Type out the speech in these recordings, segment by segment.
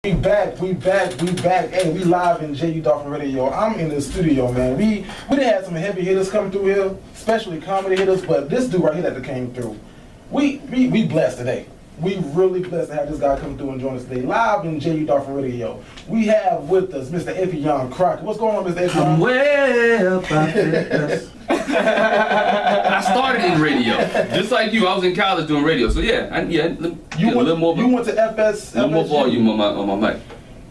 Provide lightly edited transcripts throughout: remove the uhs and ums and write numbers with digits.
We back. Hey, we live in JU Dolphin Radio. I'm in the studio, man. We done had some heavy hitters come through here, especially comedy hitters, but this dude right here that came through, we blessed today. We really blessed to have this guy come through and join us today, live in JU Dolphin Radio. We have with us Mr. Effion Crockett. What's going on, Mr. Effion? I'm way up I started in radio, just like you. I was in college doing radio, so yeah, a little more. You went to FS. A little more volume on my mic.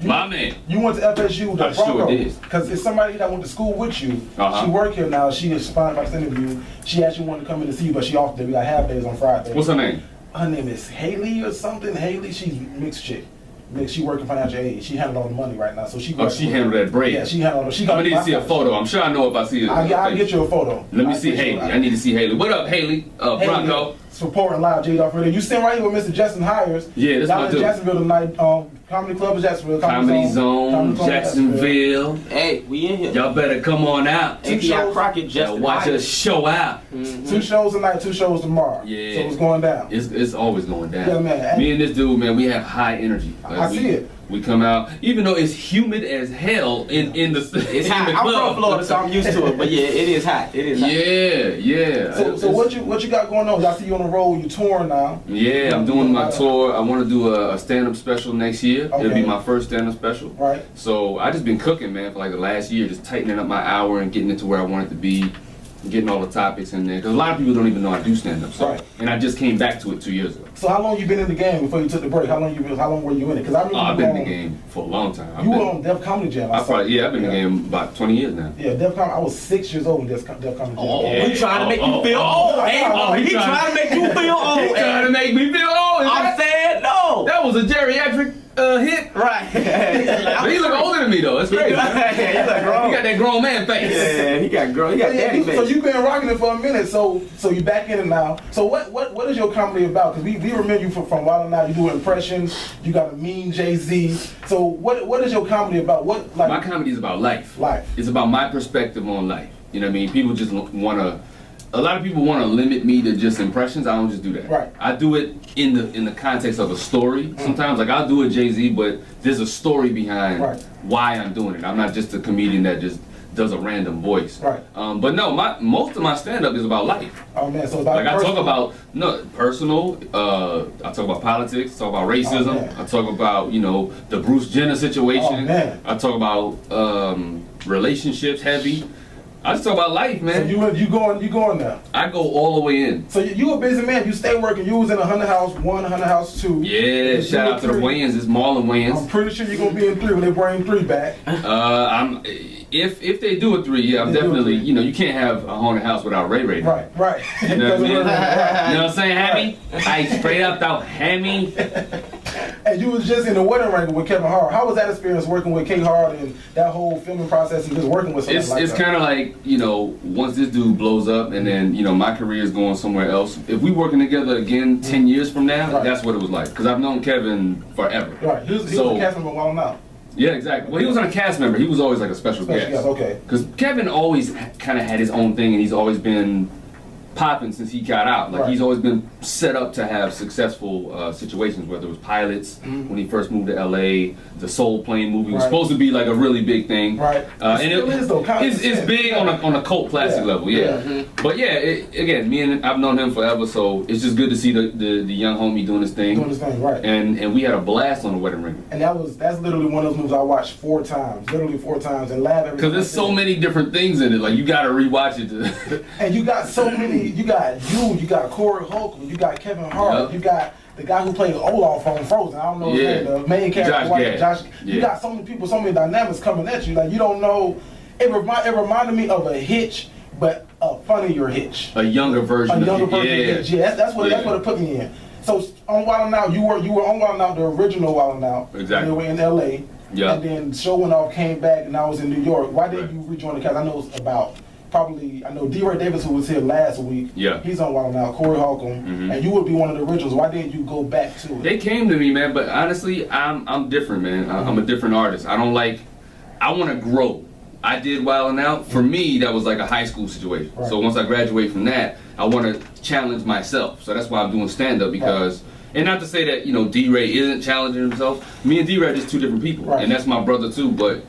My man. You went to FSU, the I sure did. Because it's somebody that went to school with you. She work here now. She is responded by this interview. She actually wanted to come in to see you, but she off today. We got half days on Friday. What's her name? Her name is Haley or something. Haley, she's mixed chick. She work in financial aid. She handled all the money right now, so she. Oh, she handled that bread. Yeah, she handled. I need to see a photo. I'm sure I know if I see it. I'll get you a photo. Let me see Haley. I need to see Haley. What up, Haley? Bronco. Supporting live JU Dolphin Radio. You sitting right here with Mr. Justin Hires. Yeah, that's my dude. Jacksonville tonight. Comedy Club of Jacksonville. Comedy Zone, Jacksonville. Hey, we in here. Y'all better come on out. Effion Crockett, Justin watch us show out. 2 shows tonight, 2 shows tomorrow. Yeah. So it's going down. It's always going down. Yeah, man. Me and this dude, man, we have high energy. I see it. We come out, even though it's humid as hell in the It's hot. I'm from Florida, so I'm used to it. But yeah, it is hot. It is hot. Yeah. So what you got going on? I see you on the road. You touring now. Yeah, I'm doing my tour. I want to do a stand-up special next year. Okay. It'll be my first stand-up special. Right. So I just been cooking, man, for like the last year, just tightening up my hour and getting it to where I want it to be. Getting all the topics in there, because a lot of people don't even know I do stand up. So, right. And I just came back to it 2 years ago. So how long you been in the game before you took the break? How long were you in it? Because I remember I've been in the game for a long time. You were on Def Comedy Jam. I've been in the game about 20 years now. Yeah, Def Comedy. I was 6 years old when Def Comedy Jam. He trying to make you feel old. He trying to make you feel old. He trying to make me feel old. I'm saying no. That was a geriatric hit. Right. But he look older than me though. It's crazy. He got that grown man face. Yeah, he got daddy face. So you've been rocking it for a minute. So you back in it now. So what is your comedy about? Because we remember you from a while now. You do impressions. You got a mean Jay-Z. So what is your comedy about? My comedy is about life. Life. It's about my perspective on life. You know what I mean? People just want to. A lot of people want to limit me to just impressions. I don't just do that. Right. I do it in the context of a story. Sometimes, like I'll do a Jay-Z, but there's a story behind why I'm doing it. I'm not just a comedian that just does a random voice. Right. But no, most of my stand-up is about life. Oh man, so about like I talk about personal. I talk about politics. Talk about racism. I talk about the Bruce Jenner situation. Oh man. I talk about relationships, heavy. I just talk about life, man. So you going now? I go all the way in. So you a busy man. You stay working. You was in 100 House 1, 100 House 2. Yeah, shout out to the Wayans. It's Marlon Wayans. I'm pretty sure you're gonna be in 3 when they bring 3 back. If they do a 3, yeah, I'm definitely. You can't have a haunted house without Ray Ray. Right. You know what I mean? You know what I'm saying, Hammy? I straight up though, Hammy. And you was just in the Wedding Ringer with Kevin Hart. How was that experience working with K Hart and that whole filming process and just working with someone like that? It's kind of like, once this dude blows up and then, my career is going somewhere else. If we working together again 10 years from now, that's what it was like. Because I've known Kevin forever. Right. He was a cast member a while now. Yeah, exactly. Well, he wasn't a cast member. He was always like a special guest. Yes, okay. Because Kevin always kind of had his own thing, and he's always been popping since he got out. Like he's always been set up to have successful situations, whether it was pilots when he first moved to LA, the Soul Plane movie was supposed to be like a really big thing. Right. And it's big on a cult classic level, But yeah, again, I've known him forever, so it's just good to see the young homie doing his thing. Right. And we had a blast on the Wedding Ringer. And that's literally one of those movies I watched 4 times, literally 4 times, and laugh every time. Because there's so many different things in it, like you gotta rewatch it. And you got so many. You got Corey Holcomb, you got Kevin Hart, you got the guy who played Olaf on Frozen. I don't know his name, the main character, Josh. You got so many people, so many dynamics coming at you. Like you don't know. It reminded me of a Hitch, but a funnier Hitch. A younger version. Of Hitch. Yeah, that's what it put me in. So on Wild 'N Out, you were on Wild 'N Out, the original Wild 'N Out. Exactly. You were in LA. Yeah. And then show went off, came back, and I was in New York. Why didn't you rejoin the cast? I know it's about. I know D-Ray Davis, who was here last week. Yeah. He's on Wild 'N Out. Corey Holcomb, and you would be one of the originals. Why didn't you go back to it? They came to me, man, but honestly, I'm different, man. I'm a different artist. I want to grow. I did Wild 'N Out. For me, that was like a high school situation. Right. So once I graduate from that, I want to challenge myself. So that's why I'm doing stand-up because And not to say that, you know, D-Ray isn't challenging himself. Me and D-Ray are just two different people. Right. And that's my brother too, but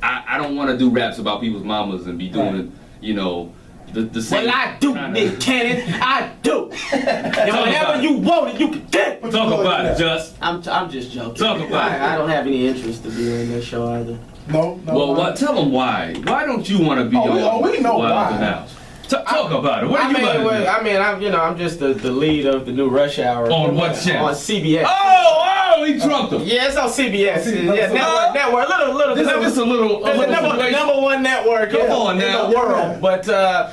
I don't want to do raps about people's mamas and be doing, Right. you know, the same. Well, I do, kinda- Nick Cannon. I do. And whenever you want it, you can get it. Talk about it, Just. I'm just joking. Talk about it. I don't have any interest to be on that show either. No. Well, what? Tell them why. Why don't you want to be on we know Wild why. and Out? Talk about it. What are you about to do? I'm just the lead of the new Rush Hour. On what channel? On CBS. Oh, he trumped him. Yeah, it's on CBS. Yeah, No. network. Little. This is just a little. It's the number one network Come on in now. the world. But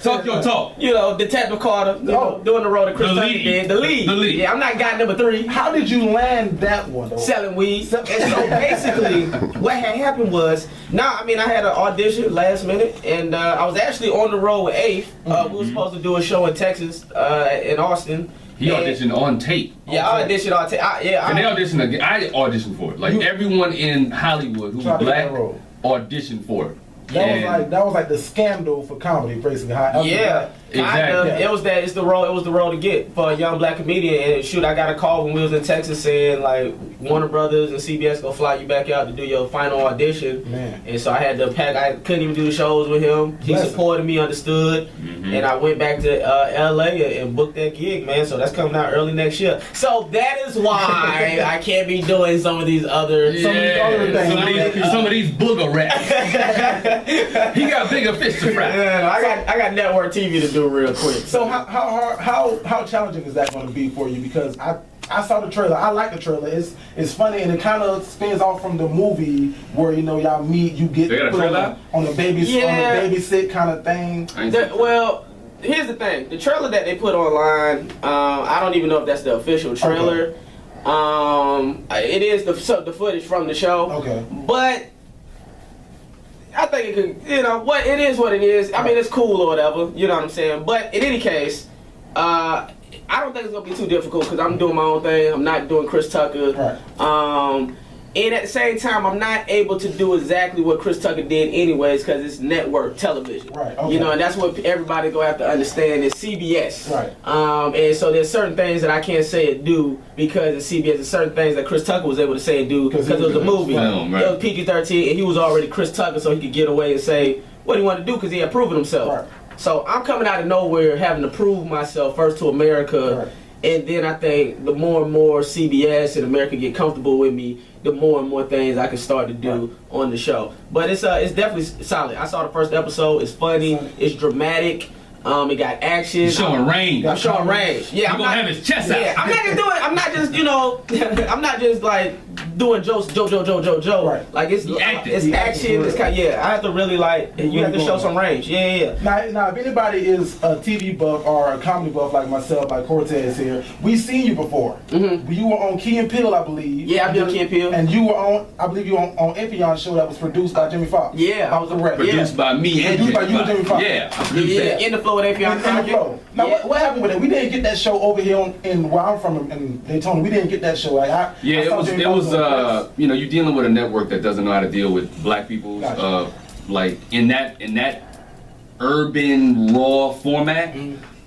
Talk your talk. you know, Detective Carter, doing the role that Chris The Tucker lead. did. The lead. The lead. Yeah, I'm not guy number 3. How did you land that one, though? Selling weed. And so basically, what had happened was, I had an audition last minute, and I was actually on the road with Ace. We were supposed to do a show in Texas, in Austin. He auditioned on tape. Yeah, I auditioned on tape. And they auditioned again. I auditioned for it. Like everyone in Hollywood who's Tried to get black that role. auditioned for it. That was like the scandal for comedy, basically. How Yeah, Exactly. It was that. It's the role to get for a young black comedian. And shoot, I got a call when we was in Texas saying like Warner Brothers and CBS gonna fly you back out to do your final audition. Man. And so I had to pack. I couldn't even do the shows with him. He Bless him. supported me, understood, and I went back to LA and booked that gig, man. So that's coming out early next year. So that is why I can't be doing some of these other. Some of these other things. Some of these booger raps. He got bigger fish to fry. Yeah, I got network TV to do real quick. So how challenging is that going to be for you? Because I saw the trailer. I like the trailer. It's funny and it kind of spins off from the movie where y'all meet. You get They got a put trailer? on the babysit kind of thing. Well, here's the thing. The trailer that they put online, I don't even know if that's the official trailer. It is the footage from the show. Okay. But I think it could, what it is what it is. I mean, it's cool or whatever, you know what I'm saying? But in any case, I don't think it's going to be too difficult because I'm doing my own thing. I'm not doing Chris Tucker. Right. And at the same time, I'm not able to do exactly what Chris Tucker did anyways because it's network television. Right, okay. And that's what everybody going to have to understand is CBS. Right. And so there's certain things that I can't say and do because it's CBS. There's certain things that Chris Tucker was able to say and do because it was a movie. Film, right. It was PG-13 and he was already Chris Tucker so he could get away and say what he wanted to do because he had proven himself. Right. So I'm coming out of nowhere having to prove myself first to America. Right. And then I think the more and more CBS and America get comfortable with me, the more and more things I can start to do on the show. But it's definitely solid. I saw the first episode. It's funny. It's dramatic. It got action. He's showing range. I'm showing range. Yeah, He I'm gonna not, have his chest out. Yeah, I'm not just doing. I'm not just I'm not just like doing jokes. Joe. Right. Like it's acting. it's He action. acting It's kind. Yeah, I have to really like. You have to show some range. Yeah. Now, if anybody is a TV buff or a comedy buff like myself, like Cortez here, we've seen you before. Mm-hmm. You were on Key and Peele, I believe. Yeah, I've been on Key and Peele. And you were on, I believe you were on Infion's show that was produced by Jimmy Foxx. Yeah. I was correct. Produced by me and Produced by you and Jimmy Jimmy Foxx. Yeah. Yeah. In the flow with API. In the flow. Now, Yeah. what happened with it? We didn't get that show over here in where I'm from in Daytona. We didn't get that show. Like, Yeah, it was you're dealing with a network that doesn't know how to deal with black people, Gotcha. like in that urban raw format.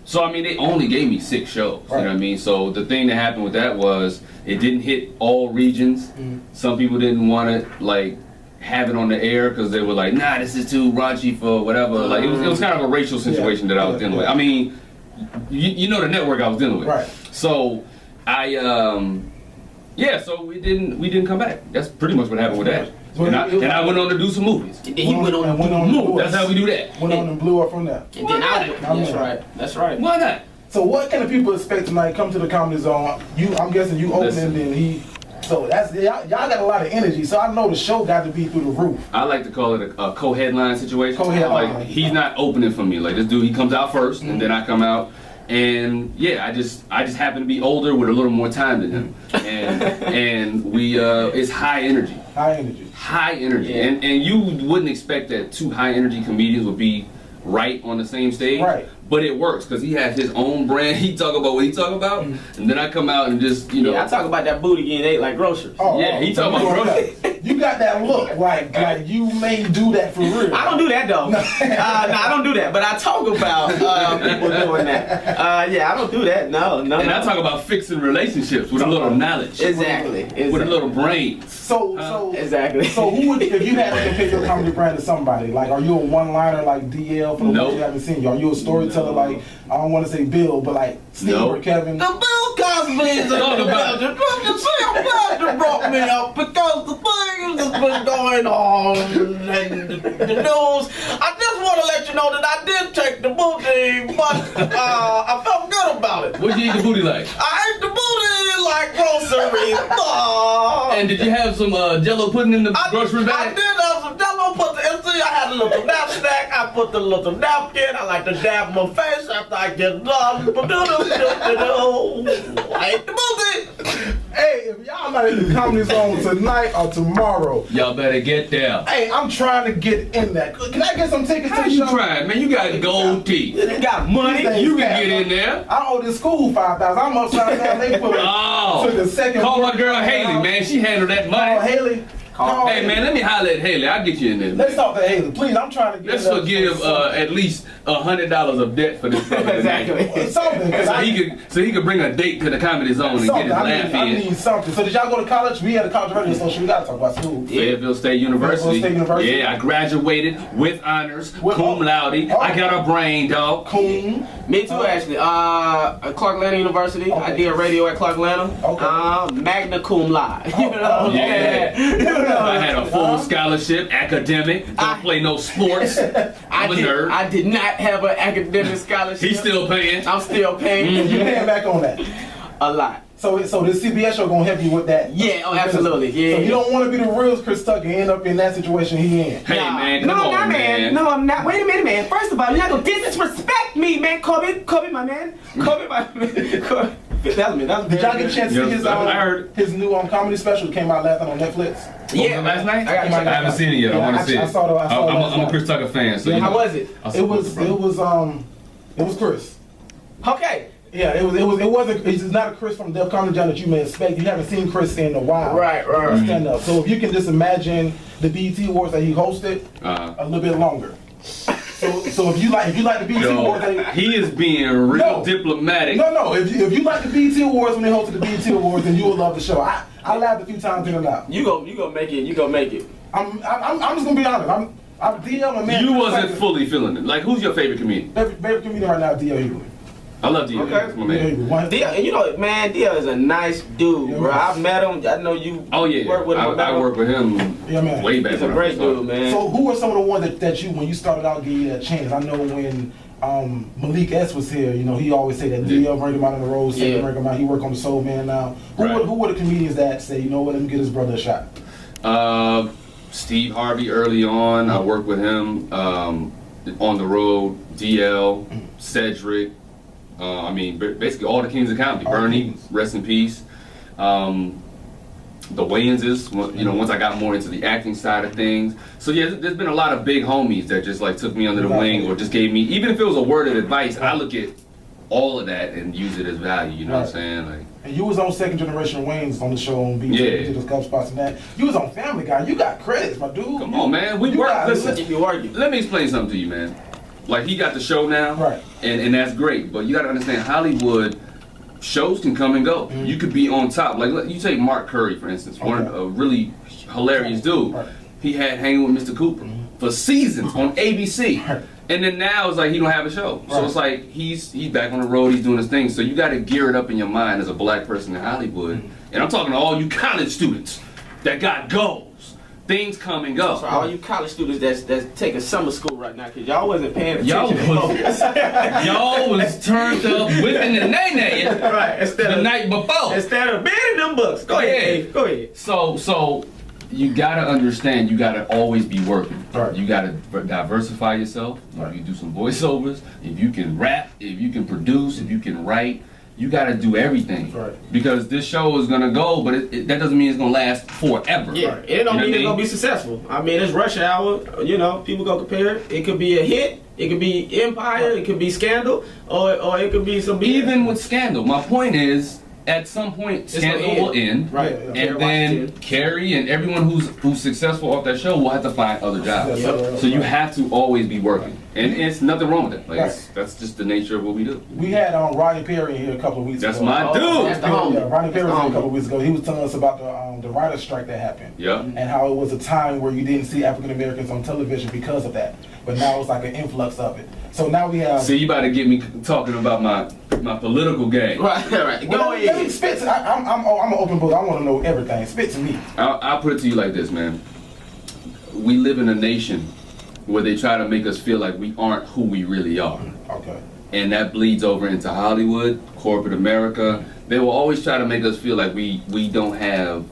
So I mean, they only gave me 6 shows. You know what I mean? So the thing that happened with that was it didn't hit all regions. Some people didn't want to like have it on the air because they were like, nah, this is too raunchy for whatever. Like it was kind of a racial situation that I was dealing with. I mean, you know the network I was dealing with. Right. So I so we didn't come back. That's pretty much what happened with that. And I went on to do some movies. And then he went on. Blue. That's how we do that. Went on and blew up from there. And then that's right. That's right. Why not? So what can the people expect tonight? Come to the Comedy Zone. I'm guessing you open and then he. So that's y'all got a lot of energy. So I know the show got to be through the roof. I like to call it a co-headline situation. Co-headline. Like he's not opening for me. Like this dude, he comes out first, and then I come out. And yeah, I just happen to be older with a little more time than him, and we it's high energy. High energy. High energy, Yeah. and you wouldn't expect that 2 high energy comedians would be right on the same stage. Right. But it works because he has his own brand. He talk about what he talk about, and then I come out and just Yeah, I talk about that booty getting ate like groceries. Yeah, he talking about You got that look like you may do that for real. I don't do that though. No, I don't do that. But I talk about people doing that. Yeah, I don't do that. No. And I talk about fixing relationships with a little knowledge. Exactly. With a little brains. So exactly. So who would, if you had to compare your comedy brand to somebody, like, are you a one-liner like DL for the ones you haven't seen you? Are you a storyteller like, I don't want to say Bill, but like Steve or Kevin? The Bill Cosby's Talk about it. I'm glad you brought me up because the things that's been going on in the news. I just want to let you know that I did take the booty, but I felt good about it. What'd you eat the booty like? I ate the booty like groceries. And did you have some Jello pudding in the grocery I bag? did have some Jello pudding. See, I had a little knapsack. I put the little napkin. I like to dab my face after I get done. I ate the booty. Hey, if y'all not in the comedy zone tonight or tomorrow, Y'all better get there. hey, I'm trying to get in that. Can I get some tickets How to the you show? trying, man? You got gold teeth. You got money. You can get in there. I owe this school $5,000. I'm upside down. They put Oh, took the second. call my girl Haley, man. She handled that Call money. Haley. Call Hey, Haley. man, let me holler at Haley. I'll get you in there. Let's talk to Haley, please. I'm trying to get. Let's in there. forgive at least $100 of debt for this brother tonight. Exactly. Something. 'Cause So he could bring a date to the Comedy Zone and get something. his laugh I in. need something. So did y'all go to college? We had a college radio association. We gotta talk about school. Fayetteville State University. Fayetteville State University. Yeah, I graduated with honors, With- cum laude. oh. I got a brain, dog. Coon. Me too, actually. Clark Atlanta University. I Okay. did radio at Clark Atlanta. Okay. Magna cum laude. You know? Yeah. You know? I had a full scholarship, academic. Don't play no sports. I'm a nerd. I did not have an academic scholarship. He's still paying. I'm still paying You paying back on that. a lot. So this CBS show gonna help you with that. Yeah, oh, absolutely. Yeah. So you don't want to be the real Chris Tucker and end up in that situation he in. Hey, man, come no, on, not man. No, I'm not. Wait a minute, man. First of all, you're not gonna disrespect me, man. Kobe, my man. Kobe, my man. Kobe. Fifth Element. That was Did y'all get a chance to see Yes, his I heard. his new comedy special came out last night on Netflix? Yeah, last night? I gotta check I haven't seen it yet. I Yeah, want to see it. I saw it last I'm a night. Chris Tucker fan. So Yeah, you know, How was it? I It support was the brother. it was Chris. Okay. Yeah, it wasn't. It's not a Chris from Def Comedy Jam that you may expect. You haven't seen Chris in a while. Right. Stand up. So if you can just imagine the BET Awards that he hosted a little bit longer. So if you like the BET Awards, He is being real No. diplomatic. no. If you like the BET Awards when they hosted the BET Awards, then you will love the show. I laughed a few times in and out. You gonna make it. You gonna make it. I'm just gonna be honest. I'm DL and man. You wasn't fully feeling it. Like, who's your favorite comedian? Favorite comedian right now, DL Hughley. I love D.L. Okay. That's my man. One- Dia, and you know, man, Dia is a nice dude, Yeah, bro. man. I've met him. I know you. Oh yeah, Work with him. I work with him Yeah, man. way back. He's a when I great first started. dude, man. So who are some of the ones that you, when you started out, gave you that chance? I know when Malik S was here, you know, he always say that DL bring him out on the road, say Yeah. bring him out. He work on the Soul Man now. Right. Who were the comedians that say, you know what, let me get his brother a shot? Steve Harvey early on, I worked with him on the road. DL, Cedric. I mean, basically all the kings of comedy. All the Bernie, kings. rest in peace. The Wayanses, you know, once I got more into the acting side of things. So yeah, there's been a lot of big homies that just like took me under the wing or just gave me, even if it was a word of advice, I look at all of that and use it as value. You know what I'm saying? Like, And you was on Second Generation Wayne's on the show on BT. Yeah. You did those couple spots and that. You was on Family Guy. You got credits, my dude. come on, man. We You work. got- Listen, If you working. let me explain something to you, man. Like, he got the show now, Right. and that's great. But you got to understand, Hollywood shows can come and go. Mm-hmm. You could be on top. Like, you take Mark Curry, for instance, one Okay. a really hilarious dude. Right. He had Hanging with Mr. Cooper for seasons on ABC. Right. And then now it's like he don't have a show. So Right. it's like he's back on the road, he's doing his thing. So you got to gear it up in your mind as a black person in Hollywood. Mm-hmm. And I'm talking to all you college students that got goals. Things come and go. For all you college students that's taking summer school right now, cause y'all wasn't paying Y'all attention. y'all was turned up whipping the nay-nay right. the night before. Instead of being in them books. Go ahead. Yeah. Dave. Go ahead. So you gotta understand, you gotta always be working. Right. You gotta diversify yourself. Right. You do some voiceovers. If you can rap, if you can produce, if you can write, you gotta do everything. Right. Because this show is gonna go, but that doesn't mean it's gonna last forever. Yeah, it don't You know mean what I it's gonna be successful. I mean, it's rush hour. You know, people go compare it. It could be a hit. It could be Empire. It could be Scandal, or it could be some. Even with Scandal, my point is, at some point, It's gonna Scandal will end. Right. Yeah, And then Carrie and everyone who's successful off that show will have to find other jobs. Yep. So you have to always be working, and it's nothing wrong with it. Like Right. that's just the nature of what we do. We had Ronnie Perry in here a couple of weeks That's ago. my dude. That's the homie. Yeah, Ronnie Perry was That's here a the couple of weeks ago. He was telling us about the writer's strike that happened. Yep. And how it was a time where you didn't see African Americans on television because of that. But now it's like an influx of it. So now we have. See, you about to get me talking about my political game. Right. Well, Go let me ahead. spit. I'm an open book. I want to know everything. Spit to me. I'll put it to you like this, man. We live in a nation where they try to make us feel like we aren't who we really are. Okay. And that bleeds over into Hollywood, corporate America. They will always try to make us feel like we don't have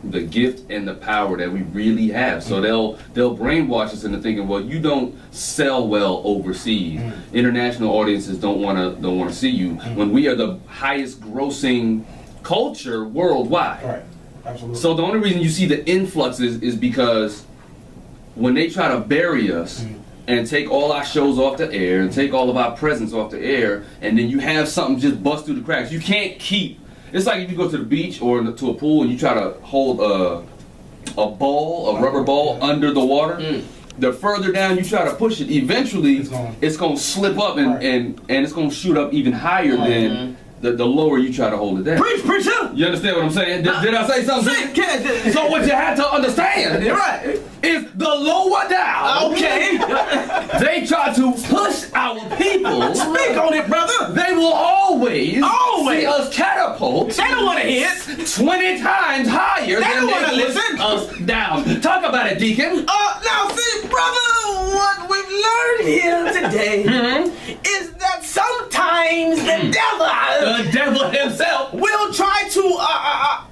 the gift and the power that we really have. So they'll brainwash us into thinking, well, you don't sell well overseas. International audiences don't wanna see you when we are the highest grossing culture worldwide. All right. Absolutely. So the only reason you see the influx is because when they try to bury us and take all our shows off the air and take all of our presence off the air, and then you have something just bust through the cracks, you can't keep. It's like if you go to the beach or to a pool and you try to hold a rubber ball under the water. The further down you try to push it, eventually it's gonna slip up and it's gonna shoot up even higher than the lower you try to hold it down. Preacher. You understand what I'm saying? Did I say something? So what you have to understand Right. is the lower down. Okay. They try to push our people. Speak on it, brother. They will always Always. see us catapult They don't want to hit. 20 times higher They than don't wanna they push listen. us down. Talk about it, Deacon. Now see, brother, what we've learned here today is that sometimes the devil himself. will try to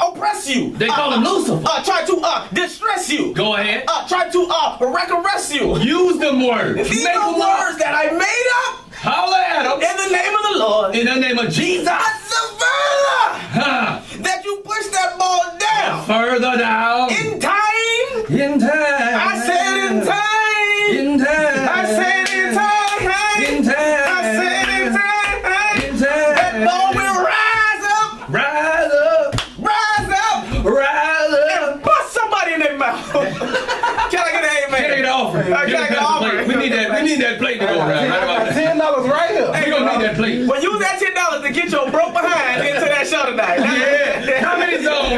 oppress you. They call him Lucifer. Try to distress you. Go ahead. Try to arrest you. Use them words. These Make are them up. words that I made up Holler at them. in the name of the Lord. In the name of Jesus. The further Huh. that you push that ball down, Further down. in time, In time. I said in time, In time. I said in time, In time. I said in time, In time. that ball will rise up, Rise up. rise up, Rise up. and bust somebody in their mouth. Can I get an amen? Can I get an offering? Can I get an offering? We need that plate to go around. Right about that. $10 right here. We gonna need that plate. Well, use that $10 to get your broke behind into that show tonight. Yeah, Comedy Zone,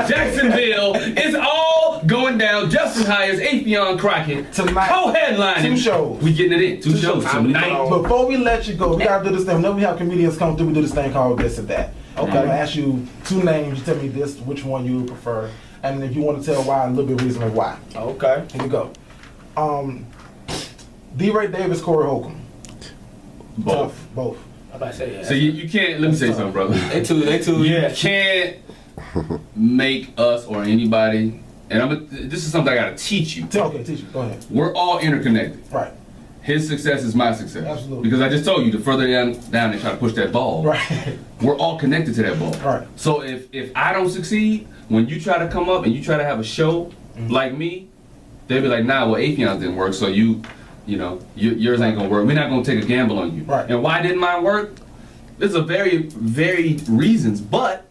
Jacksonville. It's all going down. Justin Hires, Afion Crockett. Tonight. Co-headlining. 2 shows. We getting it in. 2 shows tonight. Before we let you go, we gotta do this thing. Whenever we have comedians come through, we do this thing called this or that. Okay. I'm gonna ask you 2 names. You tell me which one you would prefer, and if you want to tell why, a little bit of reason of why. Okay. Here we go. D-Ray Davis, Corey Holcomb. Both. Both. I'm about to say that. So you can't. Let me say something, brother. They too, You can't make us or anybody. And this is something I gotta teach you. Okay, teach you. Go ahead. We're all interconnected. Right. His success is my success. Absolutely. Because I just told you, the further down they try to push that ball, Right. we're all connected to that ball. Right. So if I don't succeed, when you try to come up and you try to have a show like me, they'll be like, nah, well, Afion's didn't work, so yours ain't gonna work. We're not gonna take a gamble on you. Right. And why didn't mine work? There's a very varied reasons, but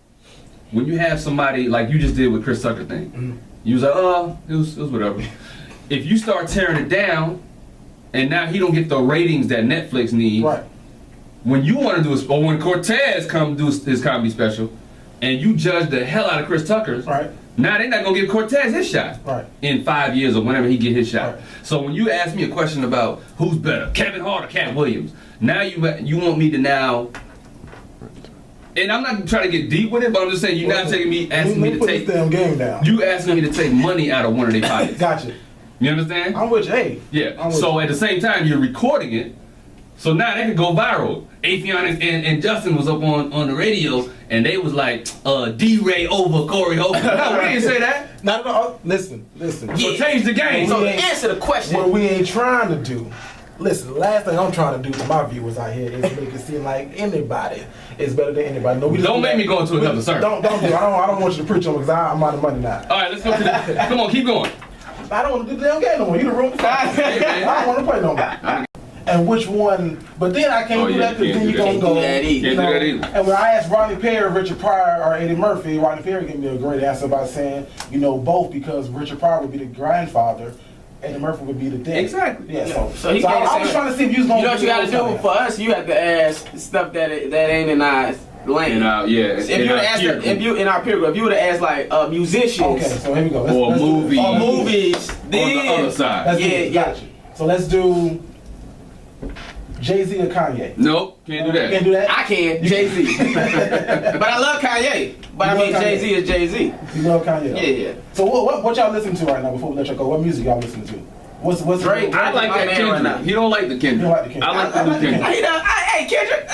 when you have somebody like you just did with Chris Tucker thing, you was like, oh, it was whatever. If you start tearing it down, and now he don't get the ratings that Netflix needs. Right. When you want to do or when Cortez come do his comedy special, and you judge the hell out of Chris Tucker's, Right. now they're not gonna give Cortez his shot. Right. In 5 years or whenever he get his shot. Right. So when you ask me a question about who's better, Kevin Hart or Cat Williams, now you want me to now. And I'm not trying to get deep with it, but I'm just saying you're not taking me asking me to put take. this damn game down. You asking me to take money out of one of their pockets. Gotcha. You understand? I'm with you. Hey. Yeah. I'm with So you. at the same time, you're recording it. So now they could go viral. Afion and Justin was up on the radio, and they was like, D-Ray over Corey Holcomb. No, we didn't say that. Not at all. Listen. So change the game. So We to ain't- answer the question, What we ain't trying to do. Listen, the last thing I'm trying to do to my viewers out here is make it seem like anybody is better than anybody. No, we just Don't make me go into another sermon. Don't do it. I don't want you to preach on because I'm out of money now. All right, let's go to the. Come on, keep going. I don't want to do the damn game no more. You the room. I don't want to play no more. and which one. But then I can't Oh, do yeah, that because can't then do you that. gonna go. Can't do that either. you Can't do know, that either. And when I asked Ronnie Perry, Richard Pryor, or Eddie Murphy, Ronnie Perry gave me a great answer by saying, both, because Richard Pryor would be the grandfather, Eddie Murphy would be the dad. Exactly. Yeah. So he So can't I was say- trying to see if you was gonna. You know what you gotta do for us? You have to ask stuff that ain't in our lane. If If you would ask, if you in our peer group, if you would have asked like musicians Okay, so here we go. Or movies. or movies, on then the other side. Let's do Yeah, it. yeah. Gotcha. So let's do Jay-Z or Kanye. Nope, can't do that. Can't do that. I can Jay-Z. But I love Kanye. But I You mean love Kanye. Jay-Z is Jay-Z. You love Kanye. Yeah, yeah. So what y'all listening to right now before we let y'all go? What music y'all listening to? What's Drake. I like My that man Kendrick. right now. He don't like the Kendrick. You don't like the Kendrick. I like the I new like the Kendrick. Hey Kendrick,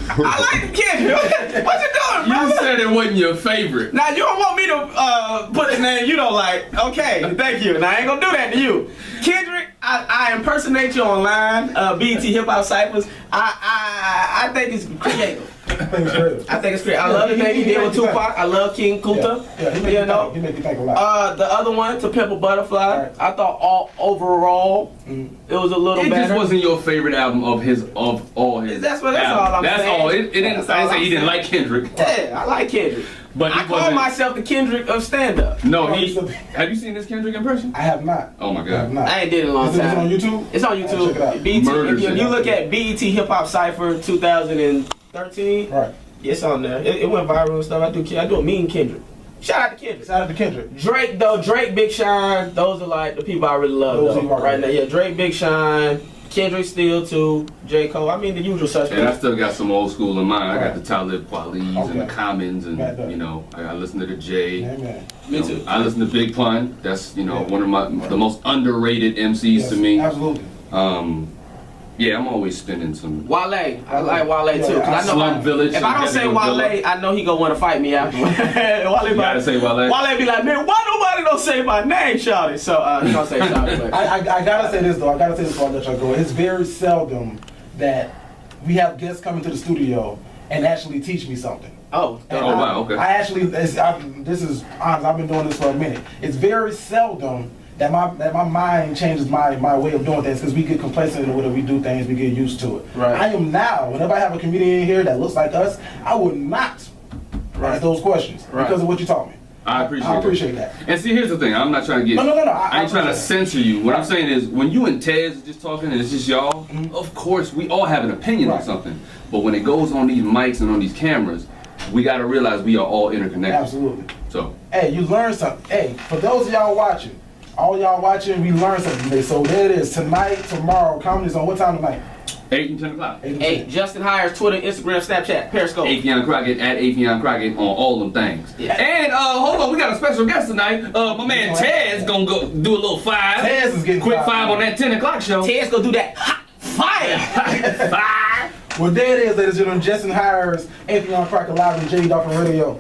I like Kendrick. What you doing, You brother? said it wasn't your favorite. Now you don't want me to put a name you don't like. Okay, thank you. Now I ain't gonna do that to you. Kendrick, I impersonate you online, BET Hip Hop Cyphers. I think it's creative. I think it's great. I think it's great. I love the thing he did with Tupac. I love King Kunta. Yeah, he make you think. He make you think a lot. The other one, To Pimp a Butterfly, Right. I thought overall it was a little It better. just wasn't your favorite album of all his. That's all I'm That's saying. all. It didn't. That's I didn't all say he I'm didn't saying. like Kendrick. Yeah, I like Kendrick. But he I call wasn't- myself the Kendrick of stand-up. No, Oh, he. so- Have you seen this Kendrick impression? I have not. Oh my I have God. not. I ain't did it in a long Is it time. on YouTube? It's on I'll check it YouTube. out. BET, Murder if you shit. look at BET Hip Hop Cypher 2013, Right. it's on there. It went viral and stuff. I do a mean Kendrick. Shout out to Kendrick. Shout out to Kendrick. Drake though, Drake, Big Sean, those are like the people I really love Those though, you rock right with. now. Yeah, Drake, Big Sean, Kendrick still too, J. Cole. I mean the usual And I suspects. still got some old school in mind. I got Right. the Talib Kweli's and the Okay. Commons, and Got that. I listen to the J. Yeah, man. Me You know, too. I listen to Big Pun. That's Yeah. one of the most underrated MCs Yes, to me. Absolutely. Yeah, I'm always spinning some. Wale, I like Wale too. 'Cause I know Slum Village if I don't and say Ghetto Wale, Villa. I know he gonna want to fight me after. Wale, You gotta say Wale. Wale be like, man, why nobody don't say my name, Shawty? So he don't say Shawty. But I gotta say this though. I gotta say this before I let y'all go. It's very seldom that we have guests come into the studio and actually teach me something. oh, And Oh, wow, okay. I actually, this is honest. I've been doing this for a minute. It's very seldom that my mind changes my way of doing things because we get complacent in the way that we do things. We get used to it. Right. I am now. Whenever I have a comedian in here that looks like us, I would not ask those questions Right. because of what you taught me. I appreciate that. And see, here's the thing. I'm not trying to get. No. I ain't trying to appreciate censor you. What I'm saying is, when you and Tez are just talking and it's just y'all, of course we all have an opinion on Right. something. But when it goes on these mics and on these cameras, we got to realize we are all it. interconnected. Absolutely. So Hey, you learned something. Hey, for those of y'all watching, all y'all watching, we learned something today. So there it is. Tonight, tomorrow, comedy's on what time tonight? 8 and 10 o'clock. 8 to hey, 10. Justin Hires, Twitter, Instagram, Snapchat, Periscope. Afion Crockett at Afion Crockett on all them things. Yeah. And hold on, we got a special guest tonight. My man Tez gonna go do a little 5. Tez is getting quick 5. 5 on that 10 o'clock show. Ted's gonna do that hot fire. 5. Well, there it is, ladies and gentlemen. Justin Hires, Afion Crockett live on J. Dolphin Radio.